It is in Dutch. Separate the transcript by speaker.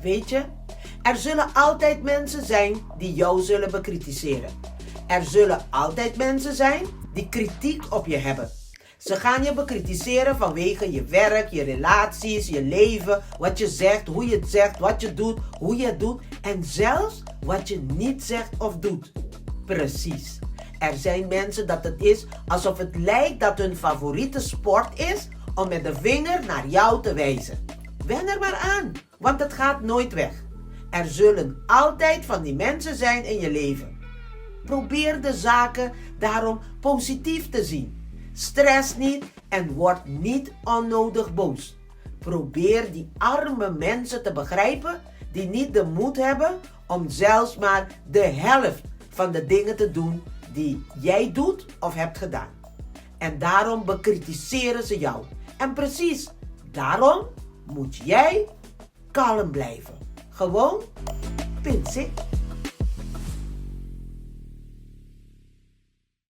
Speaker 1: Weet je, er zullen altijd mensen zijn die jou zullen bekritiseren. Er zullen altijd mensen zijn die kritiek op je hebben. Ze gaan je bekritiseren vanwege je werk, je relaties, je leven, wat je zegt, hoe je het zegt, wat je doet, hoe je het doet en zelfs wat je niet zegt of doet. Precies. Er zijn mensen dat het is alsof het lijkt dat hun favoriete sport is om met de vinger naar jou te wijzen. Wen er maar aan, want het gaat nooit weg. Er zullen altijd van die mensen zijn in je leven. Probeer de zaken daarom positief te zien. Stress niet en word niet onnodig boos. Probeer die arme mensen te begrijpen die niet de moed hebben om zelfs maar de helft van de dingen te doen die jij doet of hebt gedaan. En daarom bekritiseren ze jou. En precies daarom moet jij kalm blijven. Gewoon pinsik.